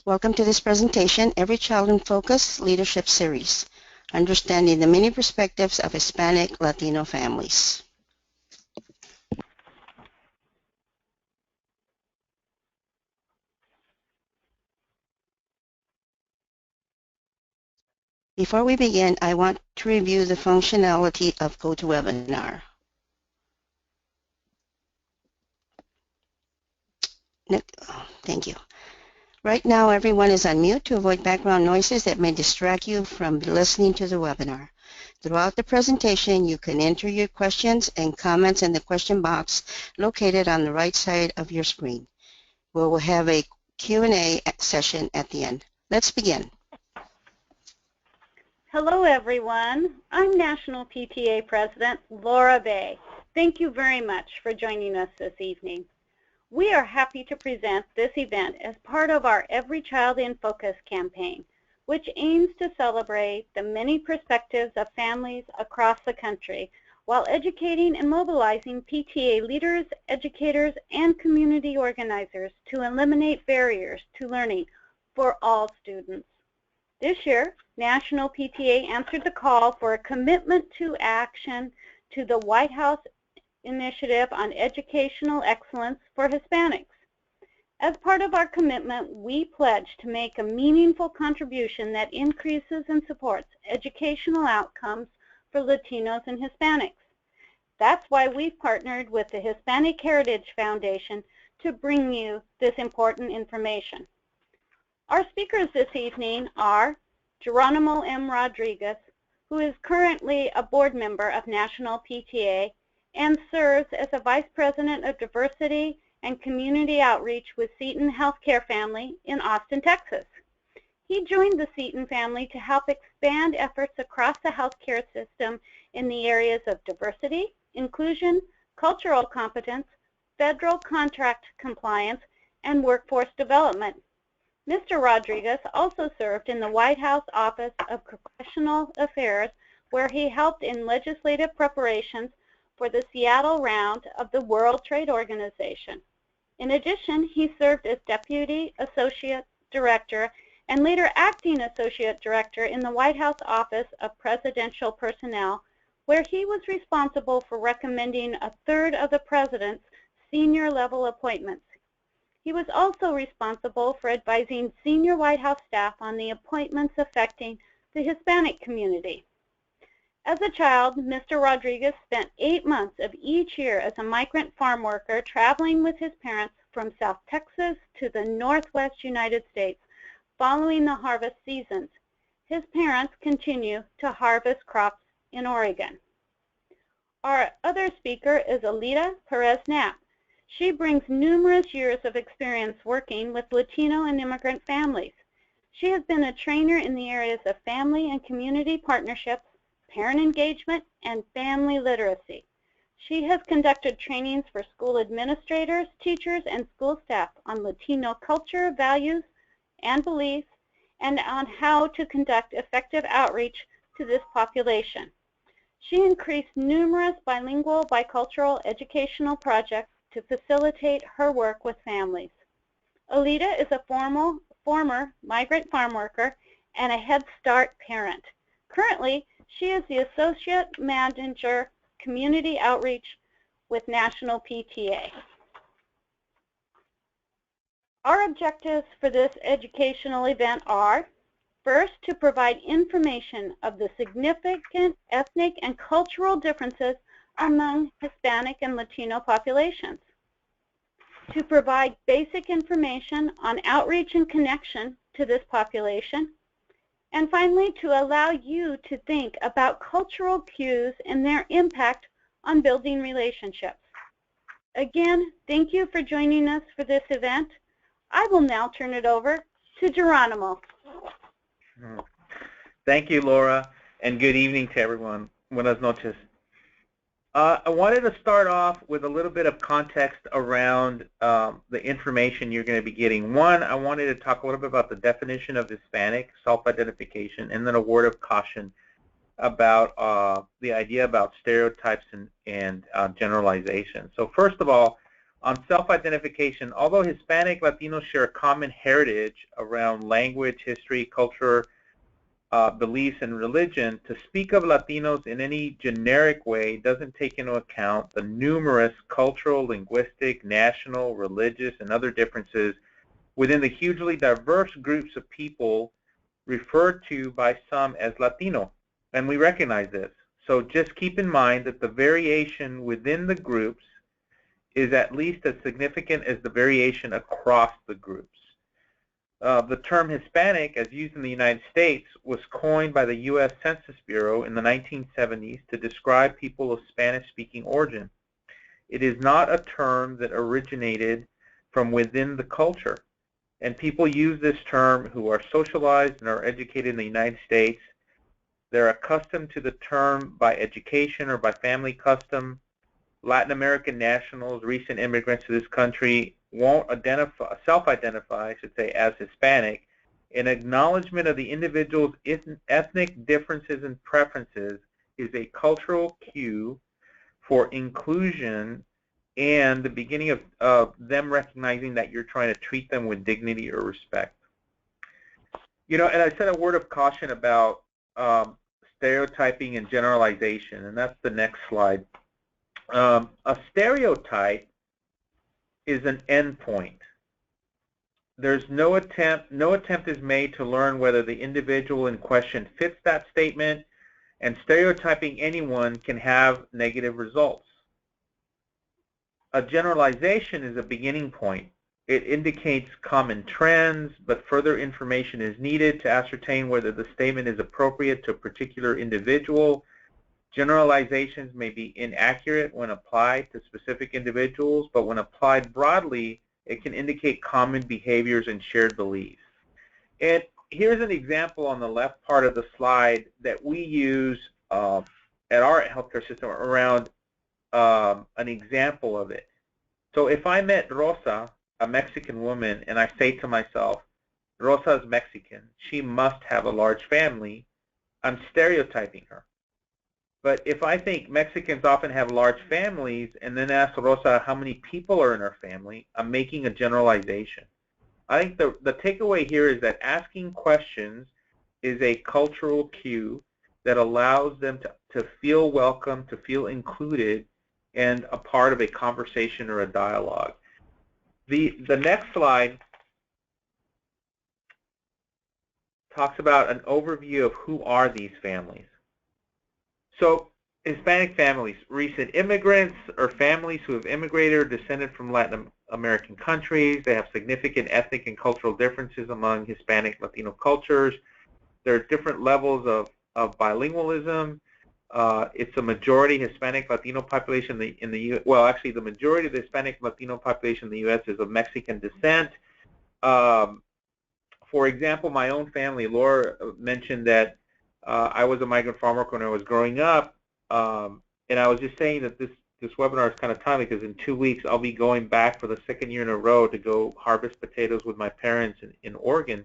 Welcome to this presentation, Every Child in Focus Leadership Series, Understanding the Many Perspectives of Hispanic Latino Families. Before we begin, I want to review the functionality of GoToWebinar. Thank you. Right now, everyone is on mute to avoid background noises that may distract you from listening to the webinar. Throughout the presentation, you can enter your questions and comments in the question box located on the right side of your screen. We will have a Q&A session at the end. Let's begin. Hello, everyone. I'm National PTA President Laura Bay. Thank you very much for joining us this evening. We are happy to present this event as part of our Every Child in Focus campaign, which aims to celebrate the many perspectives of families across the country while educating and mobilizing PTA leaders, educators, and community organizers to eliminate barriers to learning for all students. This year, National PTA answered the call for a commitment to action to the White House Initiative on Educational Excellence for Hispanics. As part of our commitment, we pledge to make a meaningful contribution that increases and supports educational outcomes for Latinos and Hispanics. That's why we've partnered with the Hispanic Heritage Foundation to bring you this important information. Our speakers this evening are Geronimo M. Rodriguez, who is currently a board member of National PTA and serves as a Vice President of Diversity and Community Outreach with Seton Healthcare Family in Austin, Texas. He joined the Seton family to help expand efforts across the healthcare system in the areas of diversity, inclusion, cultural competence, federal contract compliance, and workforce development. Mr. Rodriguez also served in the White House Office of Congressional Affairs, where he helped in legislative preparations for the Seattle round of the World Trade Organization. In addition, he served as Deputy Associate Director and later Acting Associate Director in the White House Office of Presidential Personnel, where he was responsible for recommending a third of the President's senior level appointments. He was also responsible for advising senior White House staff on the appointments affecting the Hispanic community. As a child, Mr. Rodriguez spent 8 months of each year as a migrant farm worker traveling with his parents from South Texas to the Northwest United States following the harvest seasons. His parents continue to harvest crops in Oregon. Our other speaker is Alita Perez-Knapp. She brings numerous years of experience working with Latino and immigrant families. She has been a trainer in the areas of family and community partnerships, parent engagement, and family literacy. She has conducted trainings for school administrators, teachers, and school staff on Latino culture, values, and beliefs, and on how to conduct effective outreach to this population. She increased numerous bilingual, bicultural educational projects to facilitate her work with families. Alita is a former migrant farm worker and a Head Start parent. Currently, she is the Associate Manager, Community Outreach with National PTA. Our objectives for this educational event are, first, to provide information of the significant ethnic and cultural differences among Hispanic and Latino populations, to provide basic information on outreach and connection to this population, and finally, to allow you to think about cultural cues and their impact on building relationships. Again, thank you for joining us for this event. I will now turn it over to Geronimo. Thank you, Laura, and good evening to everyone. Buenas noches. I wanted to start off with a little bit of context around the information you're going to be getting. One, I wanted to talk a little bit about the definition of Hispanic, self-identification, and then a word of caution about the idea about stereotypes and generalization. So first of all, On self-identification, although Hispanic Latinos share a common heritage around language, history, culture, beliefs, and religion, to speak of Latinos in any generic way doesn't take into account the numerous cultural, linguistic, national, religious, and other differences within the hugely diverse groups of people referred to by some as Latino, and we recognize this. So just keep in mind that the variation within the groups is at least as significant as the variation across the groups. The term Hispanic, as used in the United States, was coined by the U.S. Census Bureau in the 1970s to describe people of Spanish-speaking origin. It is not a term that originated from within the culture, and people use this term who are socialized and are educated in the United States. They're accustomed to the term by education or by family custom. Latin American nationals, recent immigrants to this country, won't self-identify, I should say, as Hispanic. An acknowledgement of the individual's ethnic differences and preferences is a cultural cue for inclusion and the beginning of them recognizing that you're trying to treat them with dignity or respect. You know, and I said a word of caution about stereotyping and generalization, and that's the next slide. A stereotype is an endpoint. There's no attempt is made to learn whether the individual in question fits that statement, and stereotyping anyone can have negative results. A generalization is a beginning point. It indicates common trends, but further information is needed to ascertain whether the statement is appropriate to a particular individual. Generalizations may be inaccurate when applied to specific individuals, but when applied broadly, it can indicate common behaviors and shared beliefs. And here's an example on the left part of the slide that we use at our healthcare system around an example of it. So if I met Rosa, a Mexican woman, and I say to myself, Rosa is Mexican, she must have a large family, I'm stereotyping her. But if I think Mexicans often have large families and then ask Rosa how many people are in her family, I'm making a generalization. I think the takeaway here is that asking questions is a cultural cue that allows them to feel welcome, to feel included, and a part of a conversation or a dialogue. The next slide talks about an overview of who are these families. So Hispanic families, recent immigrants or families who have immigrated or descended from Latin American countries. They have significant ethnic and cultural differences among Hispanic Latino cultures. There are different levels of bilingualism. It's a majority Hispanic Latino population in the U.S. Well, actually, the majority of the Hispanic Latino population in the U.S. is of Mexican descent. For example, my own family, Laura mentioned that I was a migrant farm worker when I was growing up, and I was just saying that this webinar is kind of timely because in 2 weeks I'll be going back for the second year in a row to go harvest potatoes with my parents in Oregon.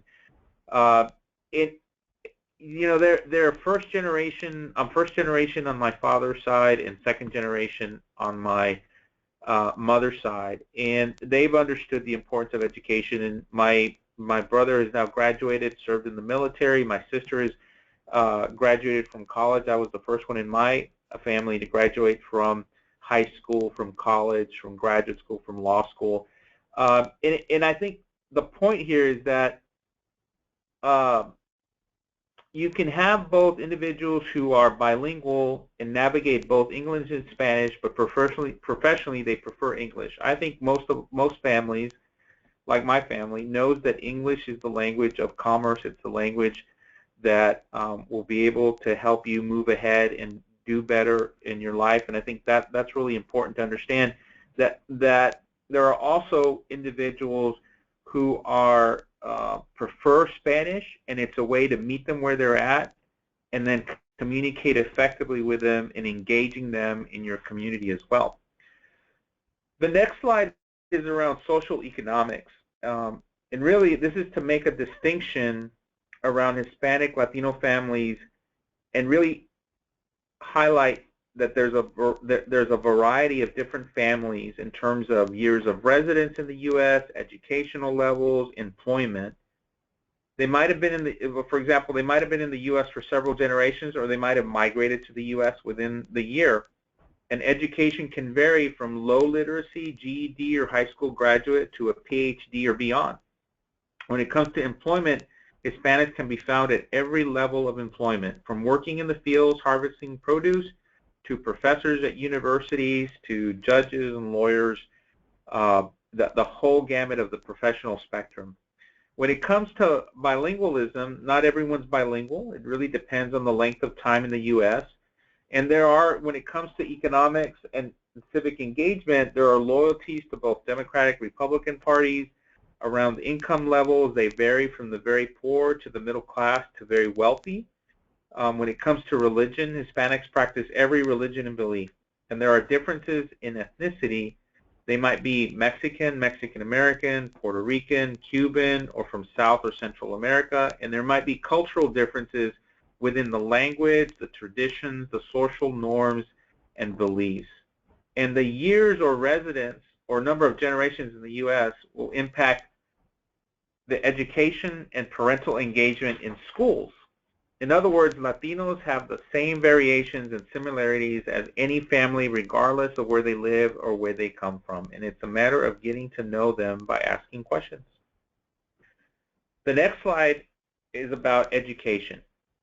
You know, they're first generation. I'm first generation on my father's side and second generation on my mother's side, and they've understood the importance of education. And my brother has now graduated, served in the military. My sister is graduated from college. I was the first one in my family to graduate from high school, from college, from graduate school, from law school. And I think the point here is that you can have both individuals who are bilingual and navigate both English and Spanish, but professionally they prefer English. I think most families, like my family, knows that English is the language of commerce. It's the language that will be able to help you move ahead and do better in your life. And I think that's really important to understand that there are also individuals who are prefer Spanish, and it's a way to meet them where they're at and then communicate effectively with them and engaging them in your community as well. The next slide is around social economics. And really, this is to make a distinction around Hispanic Latino families and really highlight that there's a variety of different families in terms of years of residence in the U.S., educational levels, employment. They might have been in the, for example, they might have been in the U.S. for several generations, or they might have migrated to the U.S. within the year. And education can vary from low literacy, GED or high school graduate, to a PhD or beyond. When it comes to employment, Hispanics can be found at every level of employment, from working in the fields harvesting produce, to professors at universities, to judges and lawyers, the whole gamut of the professional spectrum. When it comes to bilingualism, not everyone's bilingual. It really depends on the length of time in the U.S. And there are, when it comes to economics and civic engagement, there are loyalties to both Democratic, Republican parties. Around income levels, they vary from the very poor to the middle class to very wealthy. When it comes to religion, Hispanics practice every religion and belief. And there are differences in ethnicity. They might be Mexican, Mexican-American, Puerto Rican, Cuban, or from South or Central America. And there might be cultural differences within the language, the traditions, the social norms, and beliefs. And the years or residence or number of generations in the U.S. will impact the education and parental engagement in schools. In other words, Latinos have the same variations and similarities as any family, regardless of where they live or where they come from. And it's a matter of getting to know them by asking questions. The next slide is about education.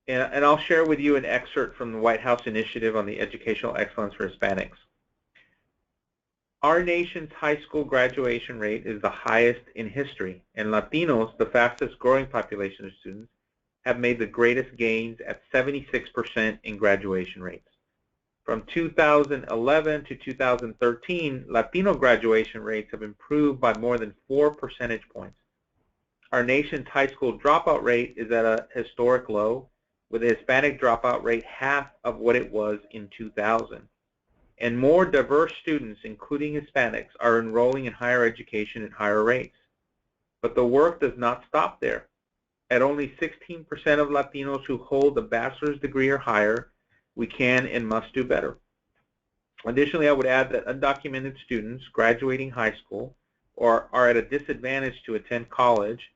And I'll share with you an excerpt from the White House Initiative on the Educational Excellence for Hispanics. Our nation's high school graduation rate is the highest in history, and Latinos, the fastest growing population of students, have made the greatest gains at 76% in graduation rates. From 2011 to 2013, Latino graduation rates have improved by more than 4 percentage points. Our nation's high school dropout rate is at a historic low, with the Hispanic dropout rate half of what it was in 2000. And more diverse students, including Hispanics, are enrolling in higher education at higher rates. But the work does not stop there. At only 16% of Latinos who hold a bachelor's degree or higher, we can and must do better. Additionally, I would add that undocumented students graduating high school are at a disadvantage to attend college,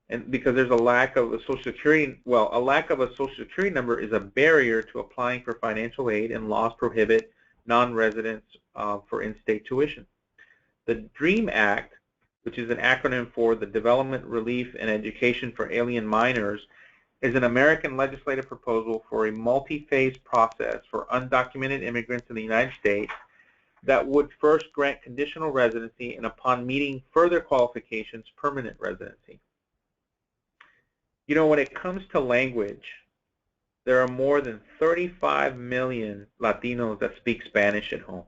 and because there's a lack of a Social Security, well, a lack of a Social Security number is a barrier to applying for financial aid, and laws prohibit non-residents for in-state tuition. The DREAM Act, which is an acronym for the Development, Relief, and Education for Alien Minors, is an American legislative proposal for a multi-phase process for undocumented immigrants in the United States that would first grant conditional residency, and upon meeting further qualifications, permanent residency. You know, when it comes to language, there are more than 35 million Latinos that speak Spanish at home.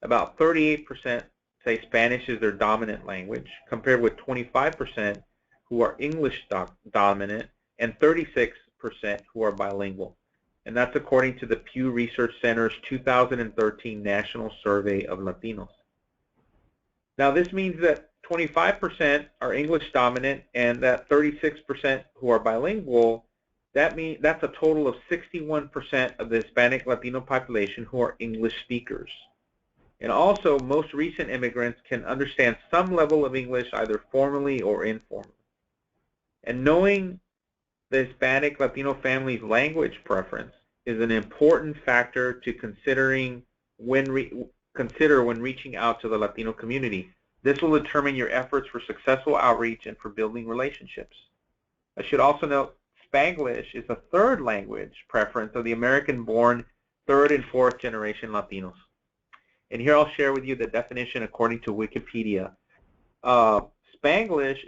About 38% say Spanish is their dominant language, compared with 25% who are English dominant and 36% who are bilingual. And that's according to the Pew Research Center's 2013 National Survey of Latinos. Now, this means that 25% are English dominant and that 36% who are bilingual. That's a total of 61% of the Hispanic Latino population who are English speakers. And also, most recent immigrants can understand some level of English either formally or informally. And knowing the Hispanic Latino family's language preference is an important factor to consider when reaching out to the Latino community. This will determine your efforts for successful outreach and for building relationships. I should also note Spanglish is a third language preference of the American-born third and fourth generation Latinos. And here I'll share with you the definition according to Wikipedia. Spanglish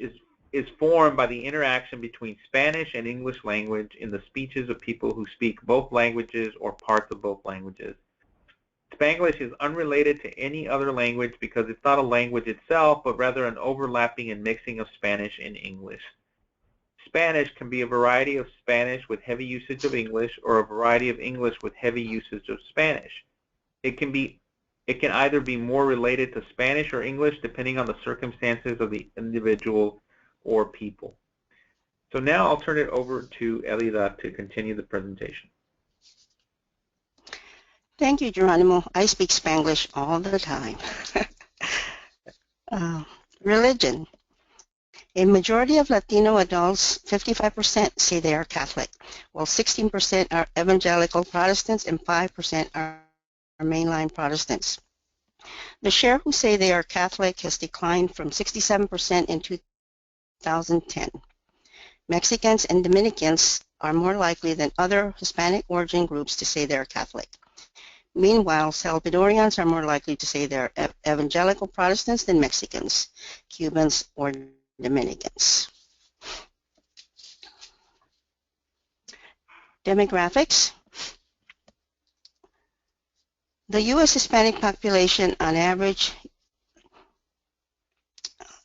is formed by the interaction between Spanish and English language in the speeches of people who speak both languages or parts of both languages. Spanglish is unrelated to any other language because it's not a language itself, but rather an overlapping and mixing of Spanish and English. Spanish can be a variety of Spanish with heavy usage of English, or a variety of English with heavy usage of Spanish. It can either be more related to Spanish or English depending on the circumstances of the individual or people. So now I'll turn it over to Elida to continue the presentation. Thank you, Geronimo. I speak Spanglish all the time. uh, Religion. A majority of Latino adults, 55%, say they are Catholic, while 16% are evangelical Protestants and 5% are mainline Protestants. The share who say they are Catholic has declined from 67% in 2010. Mexicans and Dominicans are more likely than other Hispanic origin groups to say they are Catholic. Meanwhile, Salvadorians are more likely to say they are evangelical Protestants than Mexicans, Cubans, or Dominicans. Demographics. The U.S. Hispanic population on average,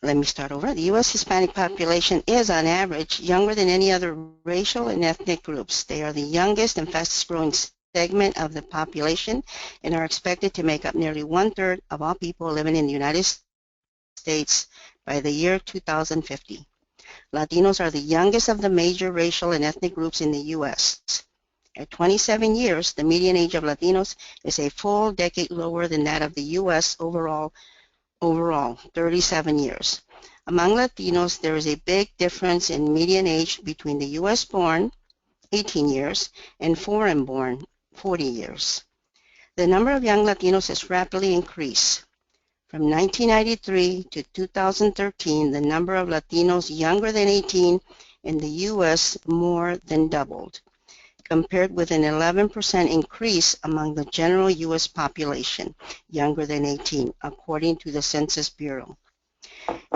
the U.S. Hispanic population is on average younger than any other racial and ethnic groups. They are the youngest and fastest growing segment of the population and are expected to make up nearly 1/3 of all people living in the United States by the year 2050. Latinos are the youngest of the major racial and ethnic groups in the U.S. At 27 years, the median age of Latinos is a full decade lower than that of the U.S. overall, 37 years. Among Latinos, there is a big difference in median age between the U.S.-born, 18 years, and foreign-born, 40 years. The number of young Latinos has rapidly increased. From 1993 to 2013, the number of Latinos younger than 18 in the U.S. more than doubled, compared with an 11% increase among the general U.S. population younger than 18, according to the Census Bureau.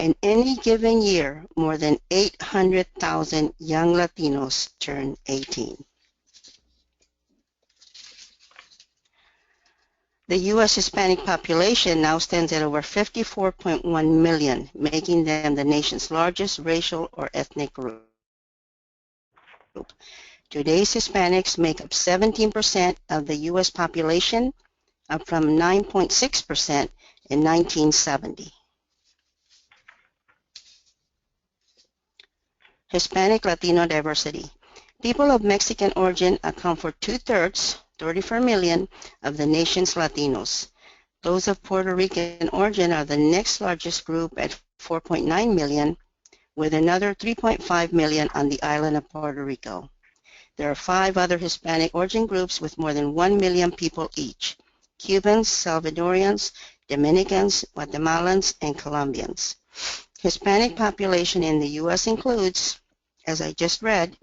In any given year, more than 800,000 young Latinos turn 18. The U.S. Hispanic population now stands at over 54.1 million, making them the nation's largest racial or ethnic group. Today's Hispanics make up 17% of the U.S. population, up from 9.6% in 1970. Hispanic Latino diversity. People of Mexican origin account for 2/3, 34 million, of the nation's Latinos. Those of Puerto Rican origin are the next largest group at 4.9 million, with another 3.5 million on the island of Puerto Rico. There are 5 other Hispanic origin groups with more than 1 million people each: Cubans, Salvadorians, Dominicans, Guatemalans, and Colombians. Hispanic population in the U.S. includes, as I just read,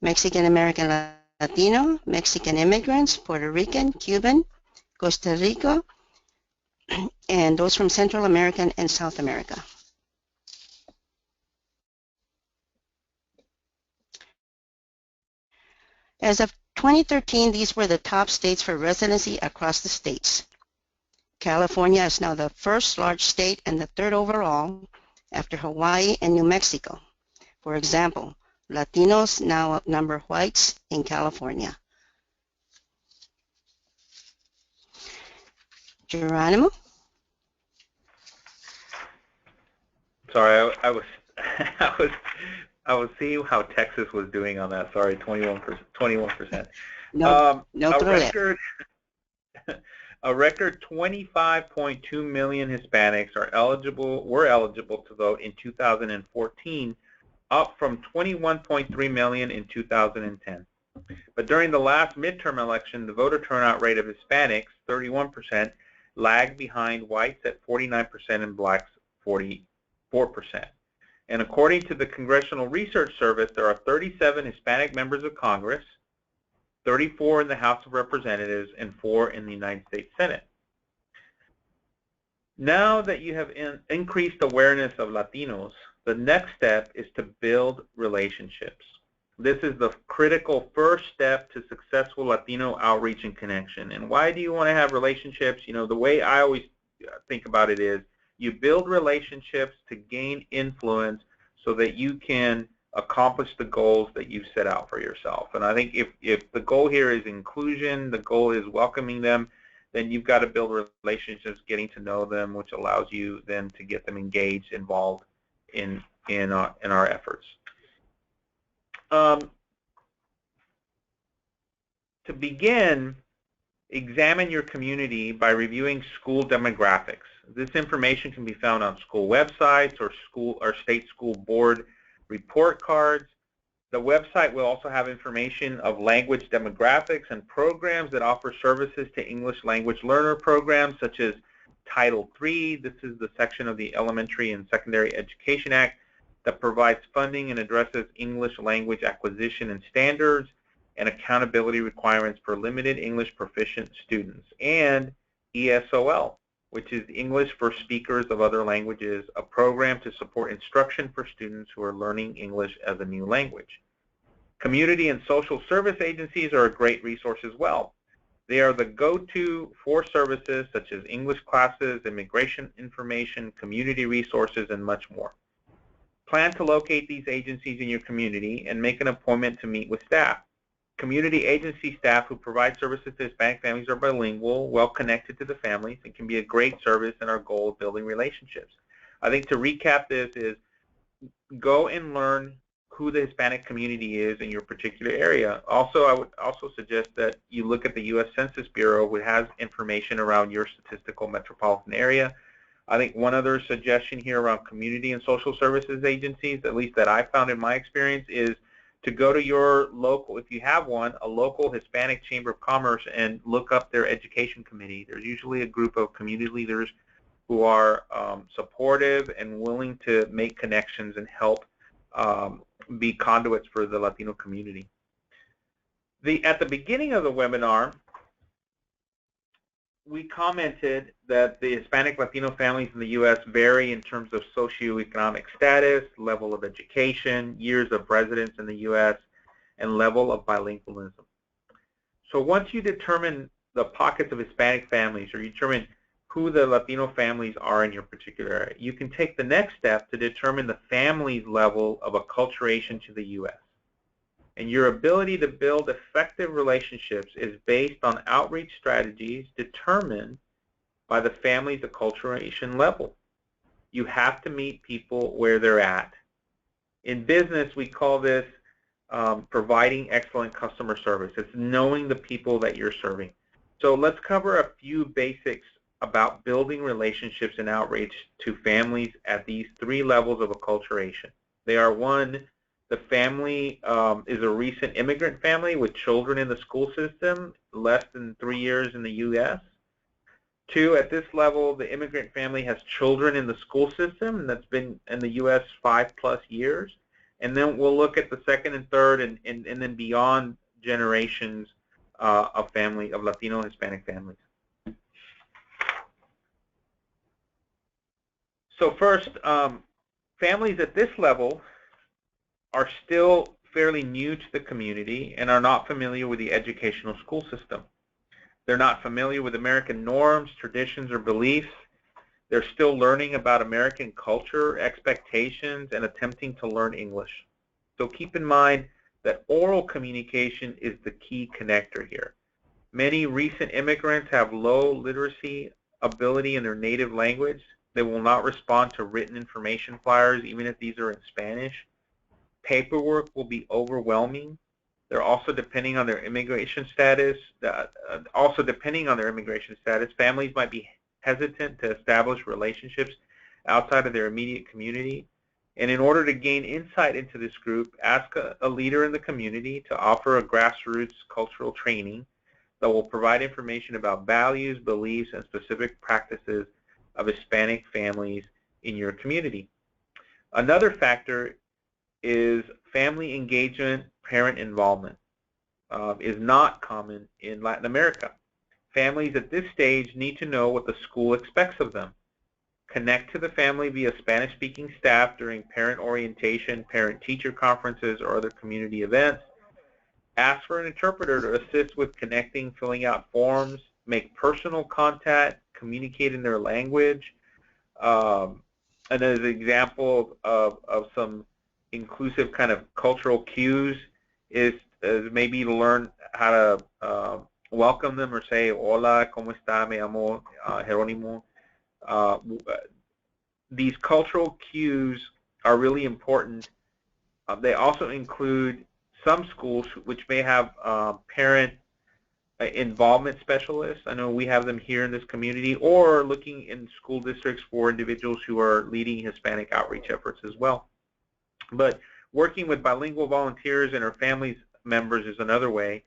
Mexican American Latino, Mexican immigrants, Puerto Rican, Cuban, Costa Rica, and those from Central America and South America. As of 2013, these were the top states for residency across the states. California is now the first large state and the 3rd overall, after Hawaii and New Mexico. For example, Latinos now outnumber whites in California. Geronimo? Sorry, I was I was seeing how Texas was doing on that. Sorry, 21%. No A problema. record 25.2 million Hispanics were eligible to vote in 2014, up from 21.3 million in 2010. But during the last midterm election, the voter turnout rate of Hispanics, 31%, lagged behind whites at 49% and blacks 44%. And according to the Congressional Research Service, there are 37 Hispanic members of Congress, 34 in the House of Representatives, and 4 in the United States Senate. Now that you have increased awareness of Latinos, the next step is to build relationships. This is the critical first step to successful Latino outreach and connection. And why do you want to have relationships? You know, the way I always think about it is you build relationships to gain influence so that you can accomplish the goals that you've set out for yourself. And I think if the goal here is inclusion, the goal is welcoming them, then you've got to build relationships, getting to know them, which allows you then to get them engaged, involved in our efforts. To begin, Examine your community by reviewing school demographics. This information can be found on school websites or state school board report cards. The website will also have information of language demographics and programs that offer services to English language learner programs such as Title III. This is the section of the Elementary and Secondary Education Act that provides funding and addresses English language acquisition and standards and accountability requirements for limited English proficient students, and ESOL, which is English for Speakers of Other Languages, a program to support instruction for students who are learning English as a new language. Community and social service agencies are a great resource as well. They are the go-to for services such as English classes, immigration information, community resources, and much more. Plan to locate these agencies in your community and make an appointment to meet with staff. Community agency staff who provide services to Hispanic families are bilingual, well connected to the families, and can be a great service in our goal of building relationships. I think to recap this is go and learn who the Hispanic community is in your particular area. Also, I would also suggest that you look at the U.S. Census Bureau, which has information around your statistical metropolitan area. I think one other suggestion here around community and social services agencies, at least that I found in my experience, is to go to your local, if you have one, a local Hispanic Chamber of Commerce and look up their education committee. There's usually a group of community leaders who are supportive and willing to make connections and help be conduits for the Latino community. At the beginning of the webinar, we commented that the Hispanic Latino families in the U.S. vary in terms of socioeconomic status, level of education, years of residence in the U.S., and level of bilingualism. So once you determine the pockets of Hispanic families, or you determine who the Latino families are in your particular area, you can take the next step to determine the family's level of acculturation to the U.S. And your ability to build effective relationships is based on outreach strategies determined by the family's acculturation level. You have to meet people where they're at. In business, we call this providing excellent customer service. It's knowing the people that you're serving. So let's cover a few basics about building relationships and outreach to families at these three levels of acculturation. They are: one, the family is a recent immigrant family with children in the school system, less than 3 years in the U.S. Two, at this level, the immigrant family has children in the school system, and that's been in the U.S. 5+ years. And then we'll look at the second and third and then beyond generations of Latino Hispanic families. So first, families at this level are still fairly new to the community and are not familiar with the educational school system. They're not familiar with American norms, traditions, or beliefs. They're still learning about American culture, expectations, and attempting to learn English. So keep in mind that oral communication is the key connector here. Many recent immigrants have low literacy ability in their native language. They will not respond to written information flyers, even if these are in Spanish. Paperwork will be overwhelming. They're also depending on their immigration status. Families might be hesitant to establish relationships outside of their immediate community. And in order to gain insight into this group, ask a leader in the community to offer a grassroots cultural training that will provide information about values, beliefs, and specific practices of Hispanic families in your community. Another factor is family engagement, parent involvement is not common in Latin America. Families at this stage need to know what the school expects of them. Connect to the family via Spanish-speaking staff during parent orientation, parent-teacher conferences, or other community events. Ask for an interpreter to assist with connecting, filling out forms, make personal contact, communicate in their language. And as an example of some inclusive kind of cultural cues is maybe to learn how to welcome them or say, hola, ¿cómo está? Me llamo Geronimo. These cultural cues are really important. They also include some schools which may have parent involvement specialists. I know we have them here in this community, or looking in school districts for individuals who are leading Hispanic outreach efforts as well. But working with bilingual volunteers and our families members is another way.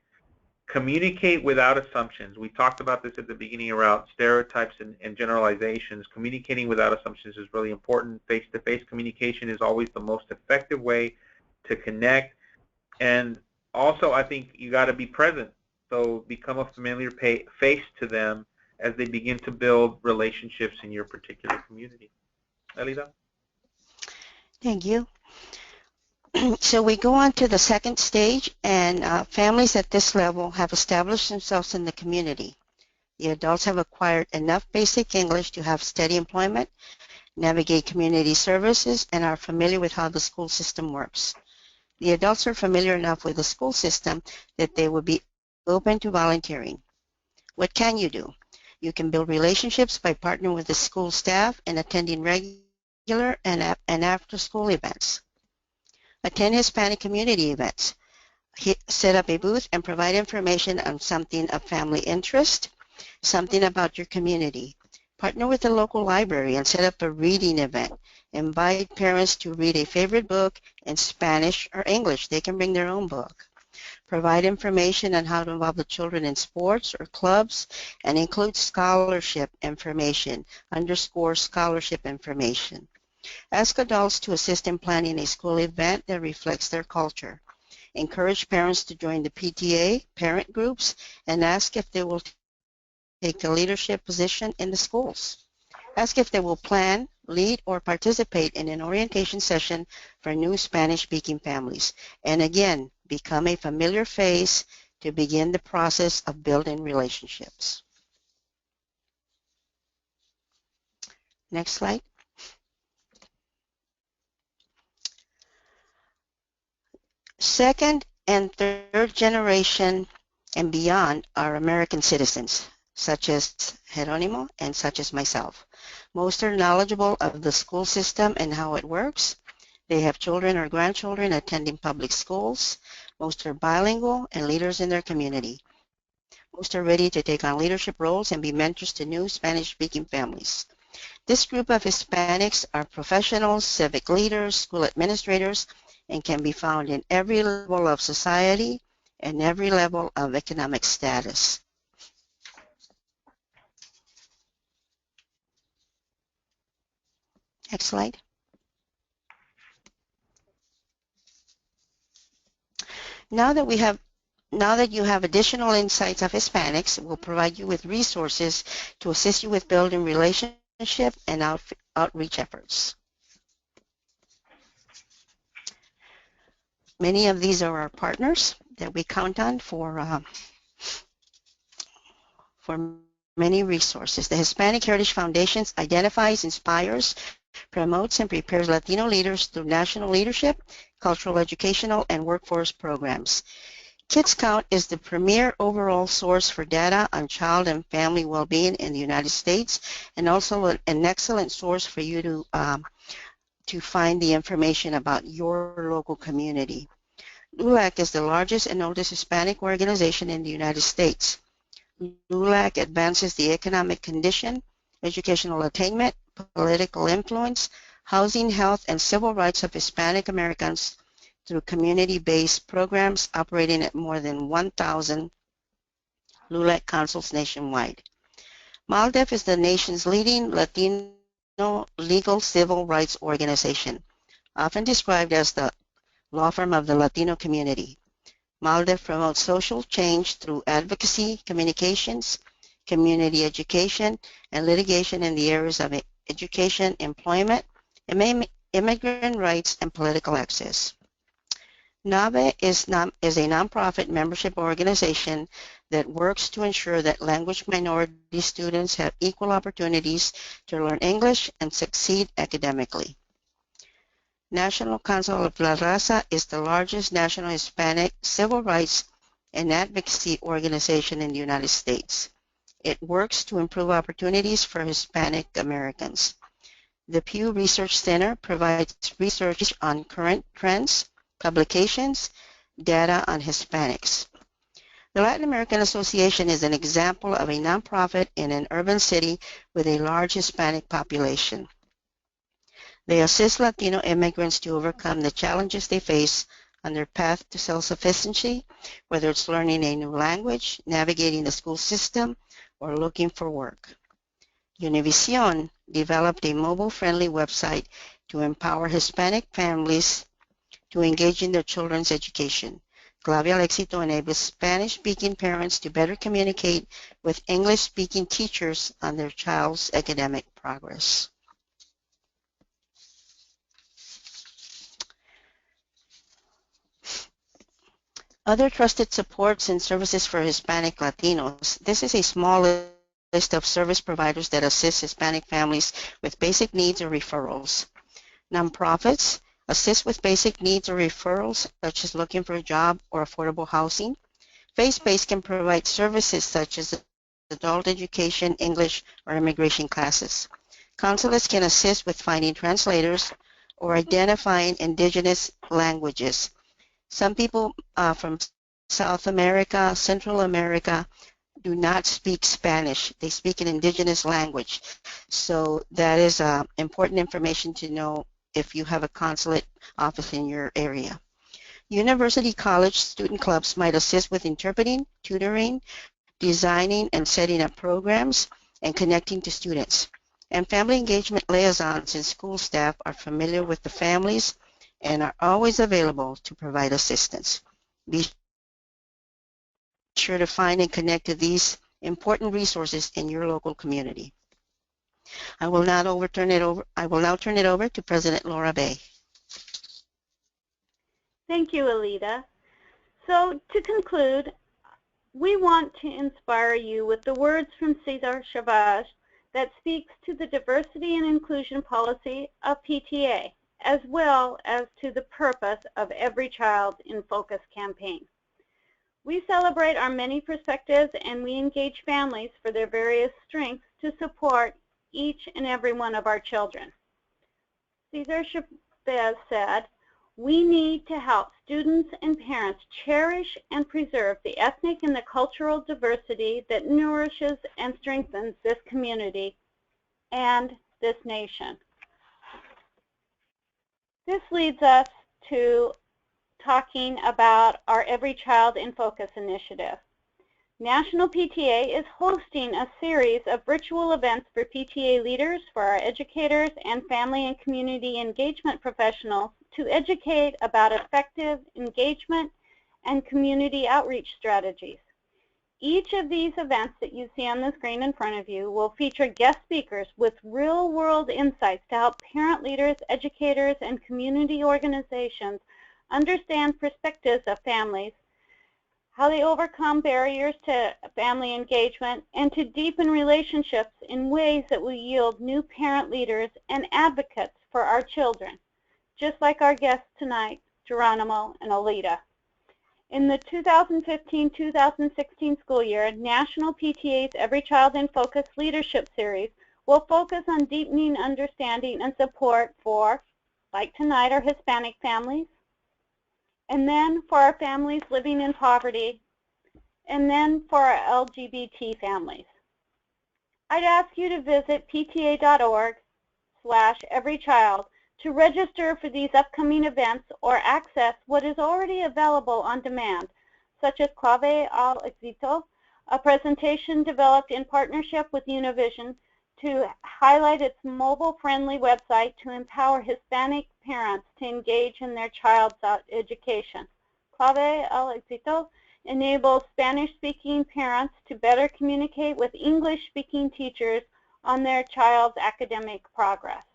Communicate without assumptions. We talked about this at the beginning around stereotypes and generalizations. Communicating without assumptions is really important. Face-to-face communication is always the most effective way to connect. And also, I think you got to be present. So become a familiar face to them as they begin to build relationships in your particular community. Elida? Thank you. So we go on to the second stage, and families at this level have established themselves in the community. The adults have acquired enough basic English to have steady employment, navigate community services, and are familiar with how the school system works. The adults are familiar enough with the school system that they will be open to volunteering. What can you do? You can build relationships by partnering with the school staff and attending regular and after-school events. Attend Hispanic community events. Set up a booth and provide information on something of family interest, something about your community. Partner with the local library and set up a reading event. Invite parents to read a favorite book in Spanish or English. They can bring their own book. Provide information on how to involve the children in sports or clubs, and include scholarship information, underscore scholarship information. Ask adults to assist in planning a school event that reflects their culture. Encourage parents to join the PTA, parent groups, and ask if they will take a leadership position in the schools. Ask if they will plan, lead, or participate in an orientation session for new Spanish-speaking families. And again, become a familiar face to begin the process of building relationships. Next slide. Second and third generation and beyond are American citizens, such as Geronimo and such as myself. Most are knowledgeable of the school system and how it works. They have children or grandchildren attending public schools. Most are bilingual and leaders in their community. Most are ready to take on leadership roles and be mentors to new Spanish-speaking families. This group of Hispanics are professionals, civic leaders, school administrators, and can be found in every level of society and every level of economic status. Next slide. Now that you have additional insights of Hispanics, we'll provide you with resources to assist you with building relationship and outreach efforts. Many of these are our partners that we count on for many resources. The Hispanic Heritage Foundation identifies, inspires, promotes, and prepares Latino leaders through national leadership, cultural, educational, and workforce programs. Kids Count is the premier overall source for data on child and family well-being in the United States, and also an excellent source for you to find the information about your local community. LULAC is the largest and oldest Hispanic organization in the United States. LULAC advances the economic condition, educational attainment, political influence, housing, health, and civil rights of Hispanic Americans through community-based programs operating at more than 1,000 LULAC councils nationwide. MALDEF is the nation's leading Latino legal civil rights organization, often described as the law firm of the Latino community. MALDEF promotes social change through advocacy, communications, community education, and litigation in the areas of education, employment, immigrant rights, and political access. NAVE is a nonprofit membership organization that works to ensure that language minority students have equal opportunities to learn English and succeed academically. National Council of La Raza is the largest national Hispanic civil rights and advocacy organization in the United States. It works to improve opportunities for Hispanic Americans. The Pew Research Center provides research on current trends, publications, data on Hispanics. The Latin American Association is an example of a nonprofit in an urban city with a large Hispanic population. They assist Latino immigrants to overcome the challenges they face on their path to self-sufficiency, whether it's learning a new language, navigating the school system, or looking for work. Univision developed a mobile-friendly website to empower Hispanic families to engage in their children's education. Clave al Éxito enables Spanish-speaking parents to better communicate with English-speaking teachers on their child's academic progress. Other trusted supports and services for Hispanic Latinos. This is a small list of service providers that assist Hispanic families with basic needs or referrals. Nonprofits assist with basic needs or referrals, such as looking for a job or affordable housing. Faith-based can provide services such as adult education, English, or immigration classes. Consulates can assist with finding translators or identifying indigenous languages. Some people from South America, Central America, do not speak Spanish. They speak an indigenous language. So that is important information to know if you have a consulate office in your area. University college student clubs might assist with interpreting, tutoring, designing and setting up programs, and connecting to students. And family engagement liaisons and school staff are familiar with the families and are always available to provide assistance. Be sure to find and connect to these important resources in your local community. I will now turn it over to President Laura Bay. Thank you, Alida. So to conclude, we want to inspire you with the words from Cesar Chavez that speaks to the diversity and inclusion policy of PTA, as well as to the purpose of Every Child in Focus campaign. We celebrate our many perspectives and we engage families for their various strengths to support each and every one of our children. Cesar Chavez said, "We need to help students and parents cherish and preserve the ethnic and the cultural diversity that nourishes and strengthens this community and this nation." This leads us to talking about our Every Child in Focus initiative. National PTA is hosting a series of virtual events for PTA leaders, for our educators, and family and community engagement professionals to educate about effective engagement and community outreach strategies. Each of these events that you see on the screen in front of you will feature guest speakers with real-world insights to help parent leaders, educators, and community organizations understand perspectives of families, how they overcome barriers to family engagement, and to deepen relationships in ways that will yield new parent leaders and advocates for our children, just like our guests tonight, Geronimo and Alida. In the 2015-2016 school year, National PTA's Every Child in Focus Leadership Series will focus on deepening understanding and support for, like tonight, our Hispanic families, and then for our families living in poverty, and then for our LGBT families. I'd ask you to visit pta.org/everychild to register for these upcoming events or access what is already available on demand, such as Clave al Éxito, a presentation developed in partnership with Univision to highlight its mobile-friendly website to empower Hispanic parents to engage in their child's education. Clave al Éxito enables Spanish-speaking parents to better communicate with English-speaking teachers on their child's academic progress.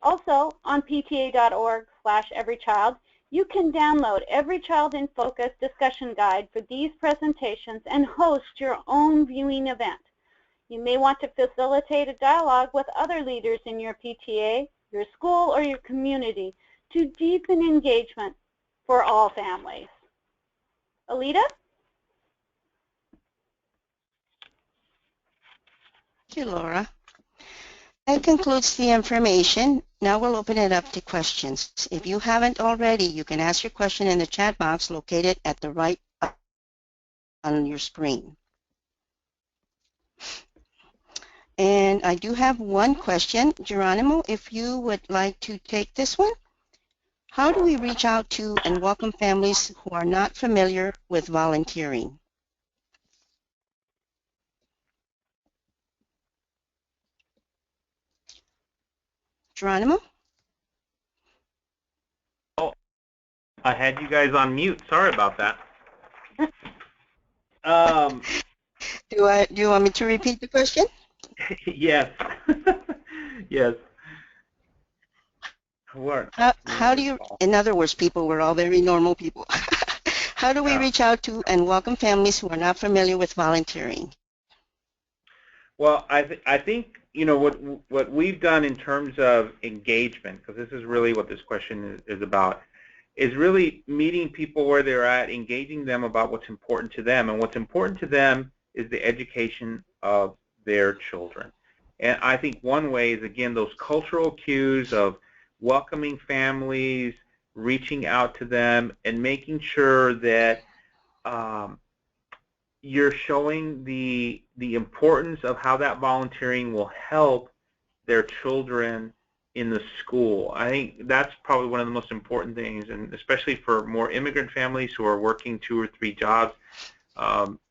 Also, on pta.org/everychild, you can download Every Child in Focus discussion guide for these presentations and host your own viewing event. You may want to facilitate a dialogue with other leaders in your PTA, your school, or your community to deepen engagement for all families. Alida? Thank you, Laura. That concludes the information. Now we'll open it up to questions. If you haven't already, you can ask your question in the chat box located at the right on your screen. And I do have one question. Geronimo, if you would like to take this one. How do we reach out to and welcome families who are not familiar with volunteering? Geronimo? Oh, I had you guys on mute. Sorry about that. Do you want me to repeat the question? Yes. Yes. What? How do you, in other words, people, we're all very normal people. How do we reach out to and welcome families who are not familiar with volunteering? Well, I think, you know, what we've done in terms of engagement, because this is really what this question is about, is really meeting people where they're at, engaging them about what's important to them. And what's important to them is the education of their children. And I think one way is, again, those cultural cues of welcoming families, reaching out to them, and making sure that you're showing the importance of how that volunteering will help their children in the school. I think that's probably one of the most important things, and especially for more immigrant families who are working 2 or 3 jobs.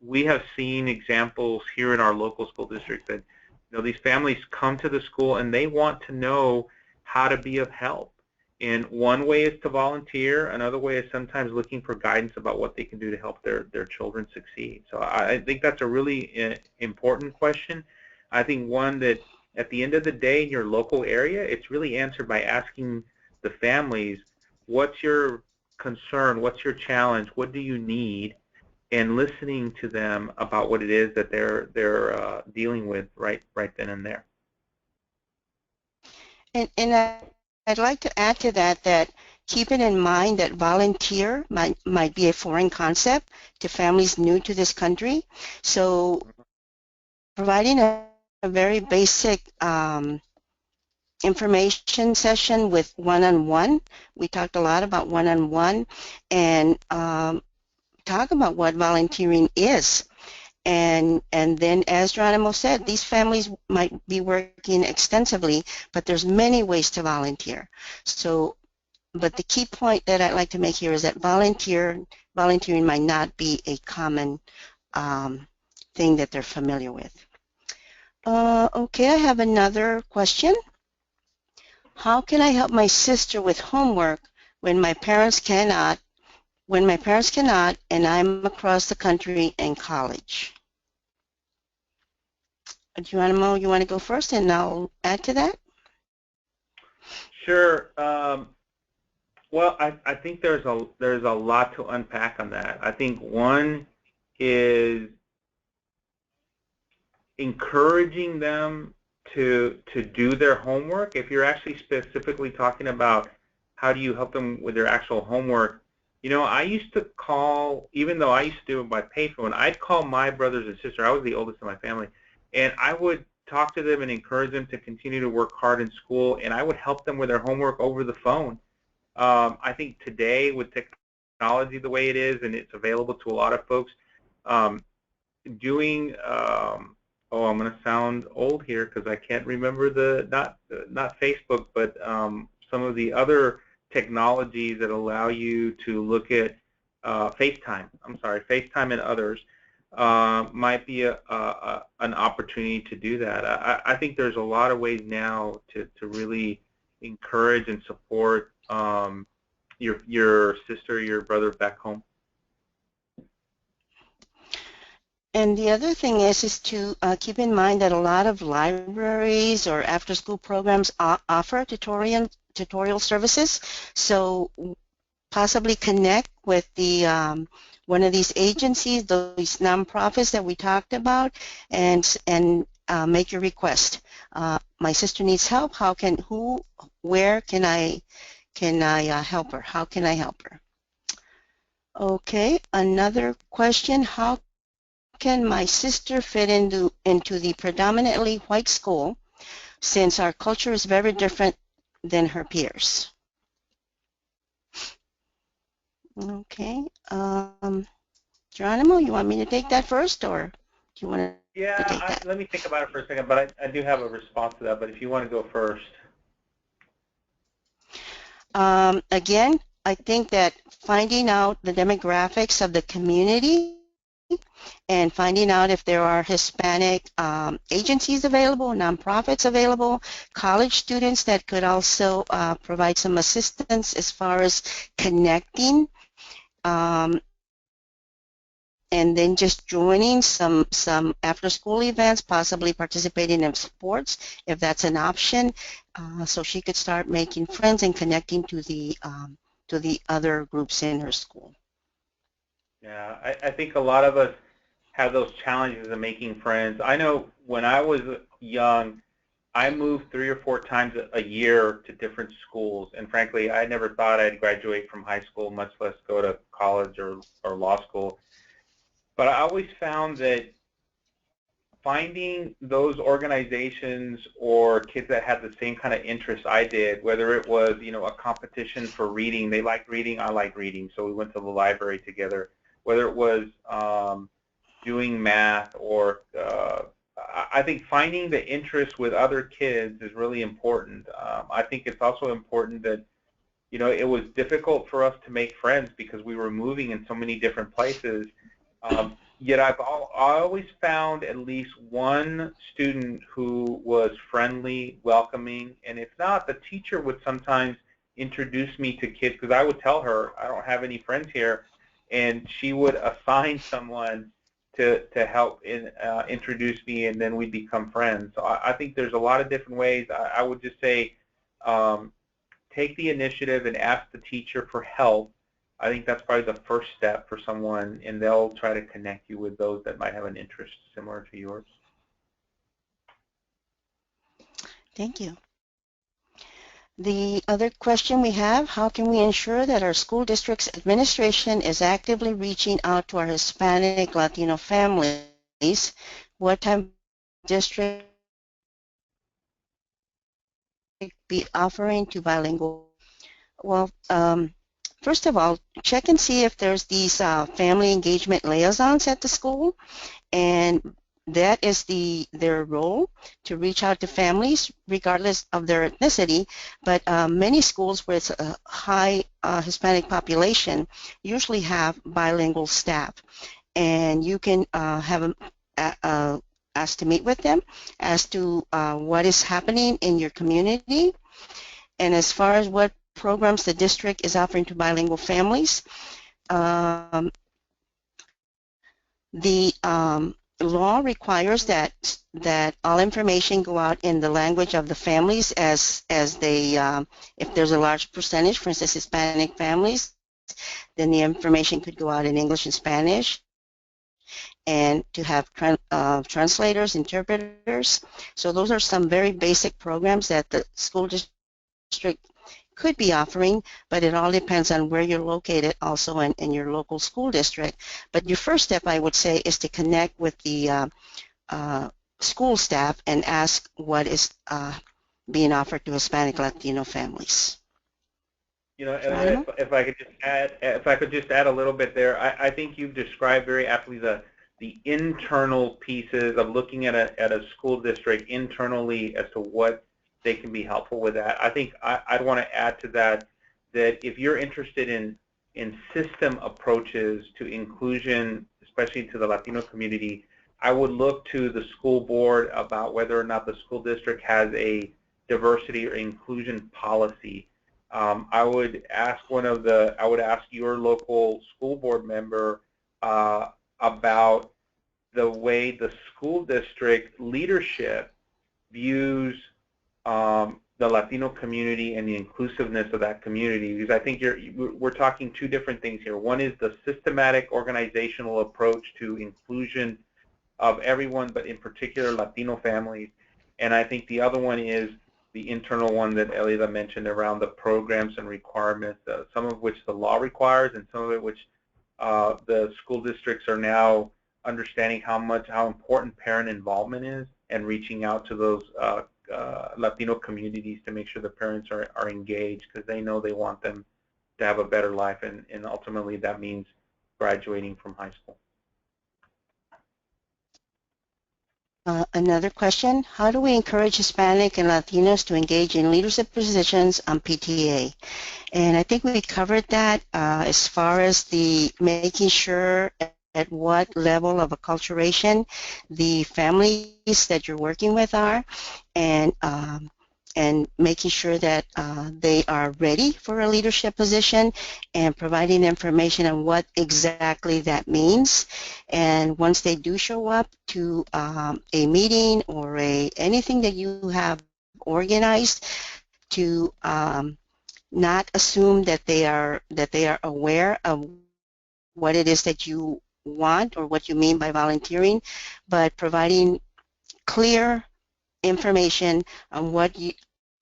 We have seen examples here in our local school district that, you know, these families come to the school and they want to know how to be of help. And one way is to volunteer. Another way is sometimes looking for guidance about what they can do to help their children succeed. So I think that's a really important question. I think one that at the end of the day in your local area, it's really answered by asking the families, what's your concern, what's your challenge, what do you need, and listening to them about what it is that they're dealing with right then and there. And I'd like to add to that keeping in mind that volunteer might be a foreign concept to families new to this country. So providing a very basic information session with one-on-one. We talked a lot about one-on-one and talk about what volunteering is. And then, as Geronimo said, these families might be working extensively, but there's many ways to volunteer. So, but the key point that I'd like to make here is that volunteering might not be a common thing that they're familiar with. Okay, I have another question. How can I help my sister with homework when my parents cannot, and I'm across the country in college? Geronimo, you want to go first and I'll add to that? Sure. Well, I think there's a lot to unpack on that. I think one is encouraging them to do their homework. If you're actually specifically talking about how do you help them with their actual homework, you know, I used to call, even though I used to do it by payphone, I'd call my brothers and sister. I was the oldest in my family, and I would talk to them and encourage them to continue to work hard in school, and I would help them with their homework over the phone. I think today, with technology the way it is, and it's available to a lot of folks, doing oh, I'm going to sound old here because I can't remember not Facebook, but some of the other technologies that allow you to look at FaceTime. I'm sorry, FaceTime and others might be an opportunity to do that. I think there's a lot of ways now to really encourage and support your sister, your brother back home. And the other thing is to keep in mind that a lot of libraries or after-school programs offer tutorial services. So possibly connect with the one of these agencies, these nonprofits that we talked about, and make your request. My sister needs help. Where can I help her? How can I help her? Okay, another question. How can my sister fit into the predominantly white school since our culture is very different than her peers? Okay. Geronimo, you want me to take that first, or do you want to take Yeah, that? let me think about it for a second, but I do have a response to that, but if you want to go first. Again, I think that finding out the demographics of the community and finding out if there are Hispanic agencies available, nonprofits available, college students that could also provide some assistance as far as connecting, and then just joining some after-school events, possibly participating in sports if that's an option, so she could start making friends and connecting to the other groups in her school. Yeah, I think a lot of us have those challenges of making friends. I know when I was young, I moved 3 or 4 times a year to different schools, and frankly, I never thought I'd graduate from high school, much less go to college or law school. But I always found that finding those organizations or kids that had the same kind of interests I did, whether it was, a competition for reading, they liked reading, I like reading, so we went to the library together, whether it was doing math or I think finding the interest with other kids is really important. I think it's also important that, it was difficult for us to make friends because we were moving in so many different places. Yet I always found at least one student who was friendly, welcoming, and if not, the teacher would sometimes introduce me to kids because I would tell her I don't have any friends here, and she would assign someone to help introduce me, and then we'd become friends. So I think there's a lot of different ways. I would just say take the initiative and ask the teacher for help. I think that's probably the first step for someone, and they'll try to connect you with those that might have an interest similar to yours. Thank you. The other question we have, how can we ensure that our school district's administration is actively reaching out to our Hispanic Latino families? What type of district be offering to bilingual? Well, first of all, check and see if there's these family engagement liaisons at the school, and that is their role to reach out to families regardless of their ethnicity. But many schools with a high Hispanic population usually have bilingual staff, and you can have them asked to meet with them as to what is happening in your community, and as far as what programs the district is offering to bilingual families. The law requires that all information go out in the language of the families as they, if there's a large percentage, for instance, Hispanic families, then the information could go out in English and Spanish, and to have translators, interpreters. So those are some very basic programs that the school district could be offering, but it all depends on where you're located also in your local school district. But your first step, I would say, is to connect with the school staff and ask what is being offered to Hispanic Latino families. If I could just add a little bit there, I think you've described very aptly the internal pieces of looking at a school district internally as to what they can be helpful with that. I think I'd want to add to that if you're interested in system approaches to inclusion, especially to the Latino community, I would look to the school board about whether or not the school district has a diversity or inclusion policy. I would ask your local school board member about the way the school district leadership views the Latino community and the inclusiveness of that community, because I think we're talking two different things here. One is the systematic organizational approach to inclusion of everyone, but in particular Latino families, and I think the other one is the internal one that Elida mentioned around the programs and requirements, some of which the law requires and some of it which the school districts are now understanding how important parent involvement is, and reaching out to those Latino communities to make sure the parents are engaged, because they know they want them to have a better life, and ultimately that means graduating from high school. Another question, how do we encourage Hispanic and Latinos to engage in leadership positions on PTA? And I think we covered that as far as the making sure at what level of acculturation the families that you're working with are, and making sure that they are ready for a leadership position and providing information on what exactly that means. And once they do show up to a meeting or anything that you have organized, to not assume that they are aware of what it is that you want or what you mean by volunteering, but providing clear information on what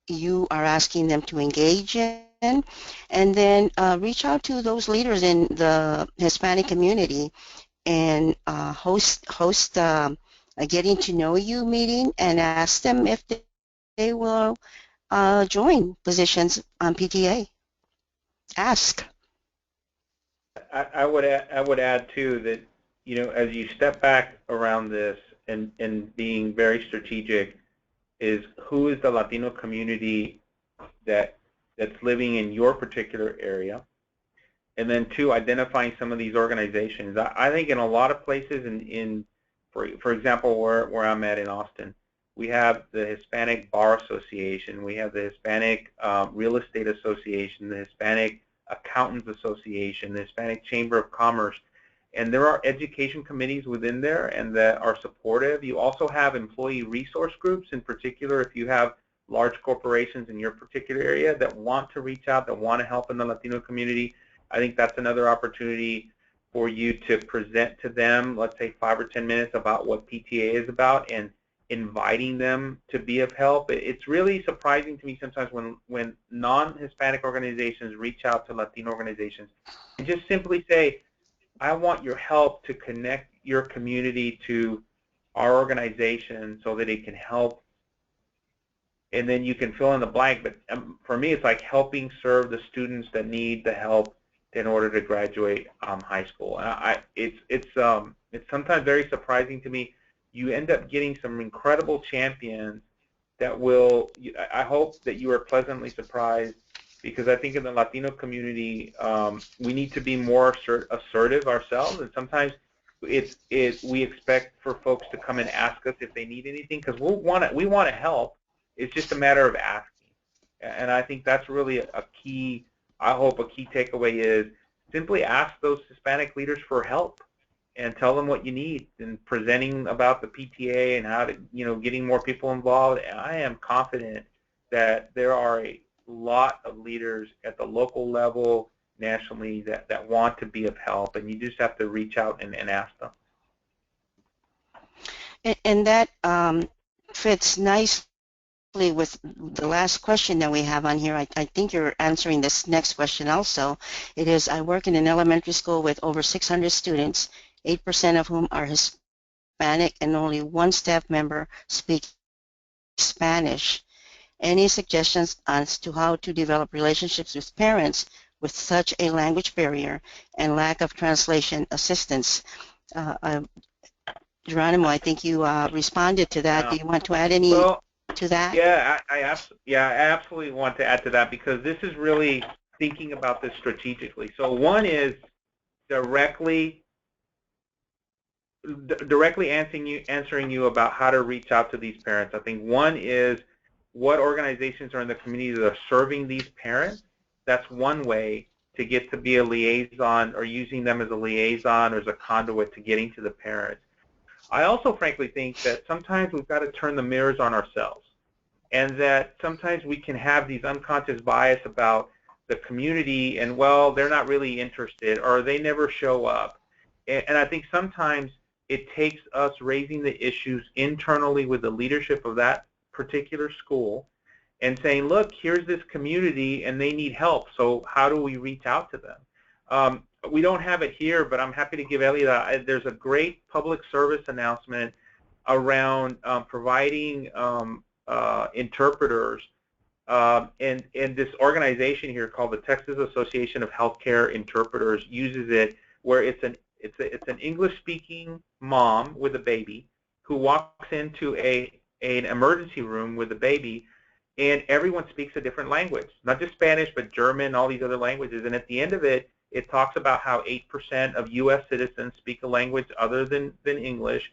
you are asking them to engage in, and then reach out to those leaders in the Hispanic community and host a getting to know you meeting and ask them if they will join positions on PTA. Ask. I would add too that, you know, as you step back around this and being very strategic, is who is the Latino community that's living in your particular area, and then two, identifying some of these organizations. I think in a lot of places, for example, where I'm at in Austin, we have the Hispanic Bar Association, we have the Hispanic Real Estate Association, the Hispanic Accountants Association, the Hispanic Chamber of Commerce, and there are education committees within there and that are supportive. You also have employee resource groups, in particular if you have large corporations in your particular area that want to reach out, that want to help in the Latino community. I think that's another opportunity for you to present to them, let's say 5 or 10 minutes about what PTA is about and inviting them to be of help. It's really surprising to me sometimes when non-Hispanic organizations reach out to Latino organizations and just simply say, I want your help to connect your community to our organization so that it can help, and then you can fill in the blank. But for me, it's like helping serve the students that need the help in order to graduate high school. And it's sometimes very surprising to me. You end up getting some incredible champions that will, I hope that you are pleasantly surprised, because I think in the Latino community, we need to be more assertive ourselves, and sometimes we expect for folks to come and ask us if they need anything, because we want to help. It's just a matter of asking, and I think that's really a key. I hope a key takeaway is simply ask those Hispanic leaders for help and tell them what you need, and presenting about the PTA and how to, getting more people involved. And I am confident that there are a lot of leaders at the local level, nationally, that want to be of help, and you just have to reach out and ask them. And that fits nicely with the last question that we have on here. I think you're answering this next question also. It is, I work in an elementary school with over 600 students, 8% of whom are Hispanic, and only one staff member speaks Spanish. Any suggestions as to how to develop relationships with parents with such a language barrier and lack of translation assistance? Geronimo, I think you responded to that. Do you want to add any to that? Yeah, I absolutely want to add to that, because this is really thinking about this strategically. So one is directly answering you about how to reach out to these parents. I think one is what organizations are in the community that are serving these parents. That's one way to get to be a liaison, or using them as a liaison or as a conduit to getting to the parents. I also frankly think that sometimes we've got to turn the mirrors on ourselves, and that sometimes we can have these unconscious bias about the community, and well, they're not really interested, or they never show up. And I think sometimes it takes us raising the issues internally with the leadership of that particular school and saying, look, here's this community and they need help, so how do we reach out to them? We don't have it here, but I'm happy to give Ellie there's a great public service announcement around providing interpreters, and this organization here called the Texas Association of Healthcare Interpreters uses it where it's an English-speaking mom with a baby who walks into an emergency room with a baby, and everyone speaks a different language, not just Spanish, but German, all these other languages. And at the end of it, it talks about how 8% of U.S. citizens speak a language other than English,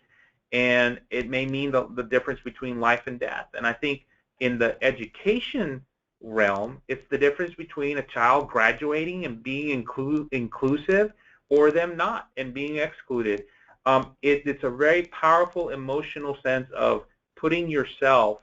and it may mean the difference between life and death. And I think in the education realm, it's the difference between a child graduating and being inclusive or them not and being excluded. It's a very powerful emotional sense of putting yourself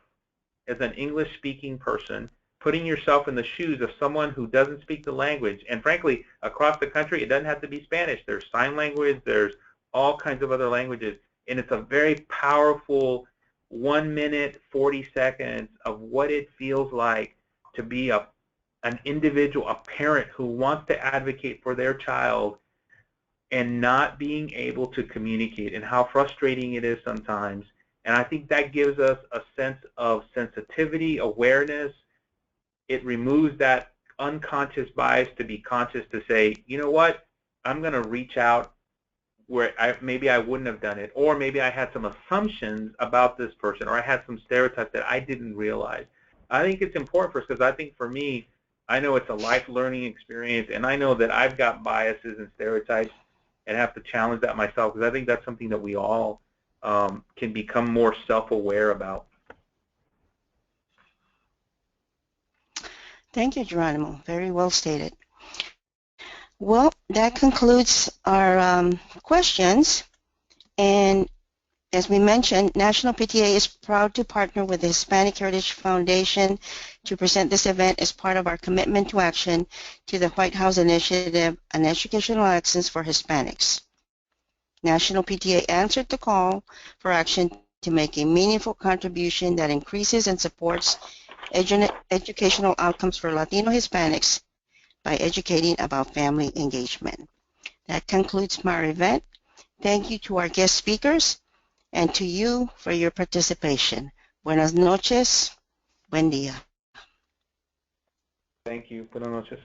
as an English-speaking person, putting yourself in the shoes of someone who doesn't speak the language. And frankly, across the country, it doesn't have to be Spanish. There's sign language. There's all kinds of other languages. And it's a very powerful 1 minute, 40 seconds of what it feels like to be an individual, a parent who wants to advocate for their child and not being able to communicate, and how frustrating it is sometimes. And I think that gives us a sense of sensitivity, awareness. It removes that unconscious bias to be conscious to say, you know what, I'm going to reach out where maybe I wouldn't have done it, or maybe I had some assumptions about this person, or I had some stereotypes that I didn't realize. I think it's important for us because I think for me, I know it's a life learning experience, and I know that I've got biases and stereotypes and have to challenge that myself, because I think that's something that we all can become more self-aware about. Thank you, Geronimo. Very well stated. Well, that concludes our questions. And as we mentioned, National PTA is proud to partner with the Hispanic Heritage Foundation to present this event as part of our commitment to action to the White House Initiative on Educational Access for Hispanics. National PTA answered the call for action to make a meaningful contribution that increases and supports educational outcomes for Latino Hispanics by educating about family engagement. That concludes my event. Thank you to our guest speakers and to you for your participation. Buenas noches. Buen día. Thank you. Buenas noches.